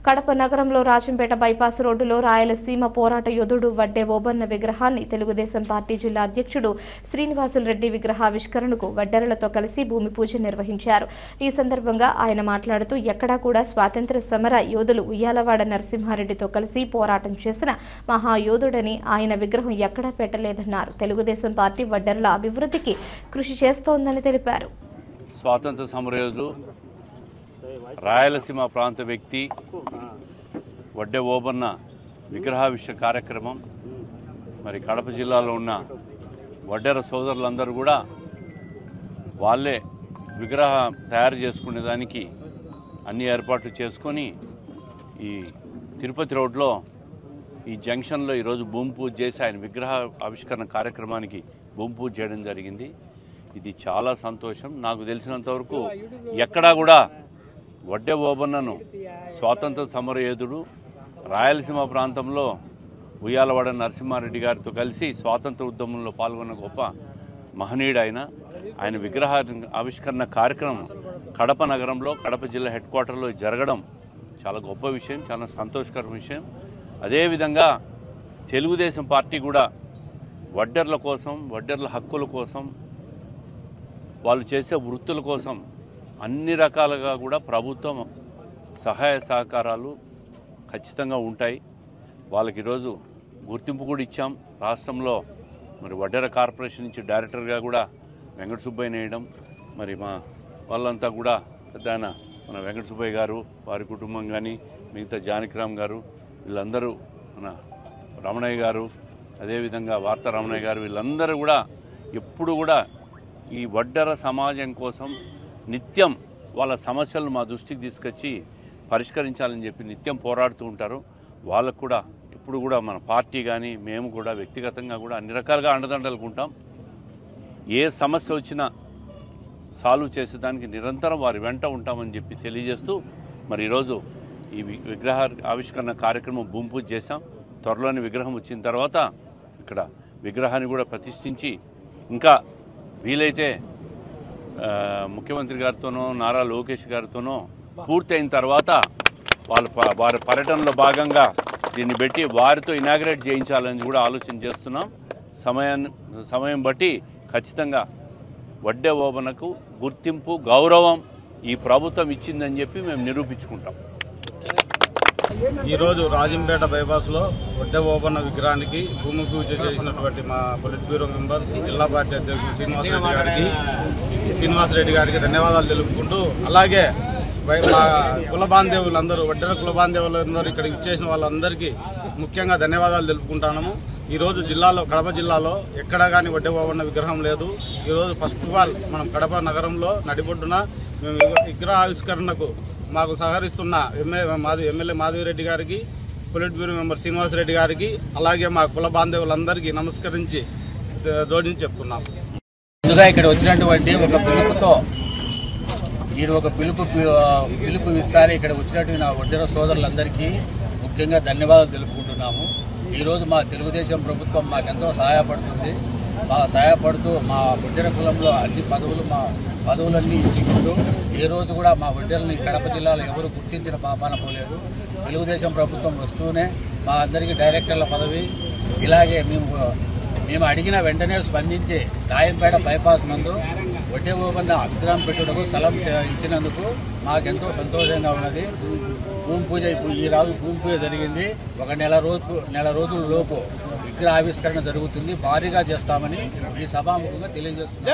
కడప నగరంలో రాజంపేట బైపాస్ రోడ్డులో రాయలసీమ పోరాట యోధుడు వడ్డే ఓబన్న విగ్రహాన్ని తెలుగుదేశం పార్టీ జిల్లా అధ్యక్షుడు శ్రీనివాసులు రెడ్డి విగ్రహావిష్కరణకు వడ్డెరలతో కలిసి భూమి పూజ నిర్వహించారు. ఈ సందర్భంగా ఆయన మాట్లాడుతూ ఎక్కడా కూడా స్వాతంత్ర్య సమర యోధులు ఉయ్యాలవాడ నరసింహారెడ్డితో కలిసి పోరాటం చేసిన మహాయోధుడని ఆయన విగ్రహం ఎక్కడా పెట్టలేదన్నారు. తెలుగుదేశం పార్టీ వడ్డెరల అభివృద్ధికి కృషి చేస్తోందని తెలిపారు. స్వాతంత్ర సమరయోధులు రాయలసీమ ప్రాంత వ్యక్తి వడ్డే ఓబన్న విగ్రహావిష్కరణ కార్యక్రమం మరి కడప జిల్లాలో ఉన్న వడ్డెర సోదరులందరూ కూడా వాళ్ళే విగ్రహం తయారు చేసుకునేదానికి అన్ని ఏర్పాట్లు చేసుకొని ఈ తిరుపతి రోడ్లో ఈ జంక్షన్లో ఈరోజు భూమి పూజ చేసి ఆయన విగ్రహ ఆవిష్కరణ కార్యక్రమానికి భూమి పూజ చేయడం జరిగింది. ఇది చాలా సంతోషం. నాకు తెలిసినంతవరకు ఎక్కడా కూడా వడ్డే ఓబన్నను స్వాతంత్ర సమరయోధుడు రాయలసీమ ప్రాంతంలో ఉయ్యాలవాడ నరసింహారెడ్డి గారితో కలిసి స్వాతంత్ర ఉద్యమంలో పాల్గొన్న గొప్ప మహనీయుడు ఆయన విగ్రహ ఆవిష్కరణ కార్యక్రమం కడప నగరంలో కడప జిల్లా హెడ్ క్వార్టర్లో జరగడం చాలా గొప్ప విషయం, చాలా సంతోషకర విషయం. అదేవిధంగా తెలుగుదేశం పార్టీ కూడా వడ్డెర్ల కోసం, వడ్డెర్ల హక్కుల కోసం, వాళ్ళు చేసే వృత్తుల కోసం అన్ని రకాలుగా కూడా ప్రభుత్వం సహాయ సహకారాలు ఖచ్చితంగా ఉంటాయి. వాళ్ళకి ఈరోజు గుర్తింపు కూడా ఇచ్చాం. రాష్ట్రంలో మరి వడ్డెర కార్పొరేషన్ నుంచి డైరెక్టర్గా కూడా వెంకట సుబ్బయ్య వేయడం, మరి మా వాళ్ళంతా కూడా పెద్ద మన వెంకట సుబ్బయ్య గారు, వారి కుటుంబం కానీ, మిగతా జానకిరామ్ గారు, వీళ్ళందరూ మన రమణయ్య గారు, అదేవిధంగా వార్తా రమణయ్య గారు, వీళ్ళందరూ కూడా ఎప్పుడు కూడా ఈ వడ్డెర సమాజం కోసం నిత్యం వాళ్ళ సమస్యలను మా దృష్టికి తీసుకొచ్చి పరిష్కరించాలని చెప్పి నిత్యం పోరాడుతూ ఉంటారు. వాళ్ళకు కూడా ఎప్పుడు కూడా మన పార్టీ కానీ మేము కూడా వ్యక్తిగతంగా కూడా అన్ని రకాలుగా అండదండలుకుంటాం. ఏ సమస్య వచ్చినా సాల్వ్ చేసేదానికి నిరంతరం వారి వెంట ఉంటామని చెప్పి తెలియజేస్తూ మరి ఈరోజు ఈ విగ్రహ ఆవిష్కరణ కార్యక్రమం భూమి పూజ చేశాం. త్వరలోని విగ్రహం వచ్చిన తర్వాత ఇక్కడ విగ్రహాన్ని కూడా ప్రతిష్ఠించి ఇంకా వీలైతే ముఖ్యమంత్రి గారితోనో నారా లోకేష్ గారితోనో పూర్తి అయిన తర్వాత వారి పర్యటనలో భాగంగా దీన్ని పెట్టి వారితో ఇనాగ్రేట్ చేయించాలని కూడా ఆలోచన చేస్తున్నాం. సమయం బట్టి ఖచ్చితంగా వడ్డే ఓబన్నకు గుర్తింపు, గౌరవం ఈ ప్రభుత్వం ఇచ్చిందని చెప్పి మేము నిరూపించుకుంటాం. ఈరోజు రాజంపేట బైపాస్లో వడ్డే ఓబన్న విగ్రహానికి భూమి పూజ చేసినటువంటి మా పొలిట్ బ్యూరో మెంబర్, జిల్లా పార్టీ అధ్యక్షుడు శ్రీనివాసరెడ్డి గారికి ధన్యవాదాలు తెలుపుకుంటూ, అలాగే మా కుల బాంధవులందరూ, వడ్డెర కుల బాంధవులందరూ ఇక్కడికి ఇచ్చేసిన వాళ్ళందరికీ ముఖ్యంగా ధన్యవాదాలు తెలుపుకుంటున్నాము. ఈరోజు కడప జిల్లాలో ఎక్కడా కానీ వడ్డే ఓబన్న విగ్రహం లేదు. ఈరోజు ఫస్ట్ ఆఫ్ ఆల్ మనం కడప నగరంలో నడిబొడ్డున మేము విగ్రహ ఆవిష్కరణకు మాకు సహకరిస్తున్న ఎమ్మెల్యే మాధవిరెడ్డి గారికి, పొలిట్ బ్యూరో మెంబర్ శ్రీనివాసరెడ్డి గారికి, అలాగే మా కుల బాంధవులందరికీ నమస్కరించి జోడించి చెప్తున్నాం. ముందుగా ఇక్కడ వచ్చినటువంటి ఒక పిలుపుతో ఒక పిలుపు ఇస్తారు. ఇక్కడ వచ్చినటువంటి నా వడ్డెర సోదరులందరికీ ముఖ్యంగా ధన్యవాదాలు తెలుపుకుంటున్నాము. ఈరోజు మా తెలుగుదేశం ప్రభుత్వం మాకెంతో సహాయపడుతూ మా వడ్డెర కులంలో అన్ని పదవులన్నీ ఇచ్చుకుంటూ ఏ రోజు కూడా మా వడ్డెరని కడప జిల్లాలో ఎవరు గుర్తించిన పాపాన పోలేదు. తెలుగుదేశం ప్రభుత్వం వస్తూనే మా అందరికీ డైరెక్టర్ల పదవి, ఇలాగే మేము అడిగిన వెంటనే స్పందించి రాయంపేట బైపాస్ నందు వడ్డే ఓబన్న విగ్రహం పెట్టుటకు స్థలం ఇచ్చినందుకు మాకెంతో సంతోషంగా ఉన్నది. భూమి పూజ భూమి పూజ జరిగింది. ఒక నెల రోజుల లోపు విగ్రహ ఆవిష్కరణ జరుగుతుంది. భారీగా చేస్తామని ఈ సభాముఖంగా తెలియజేస్తున్నాం.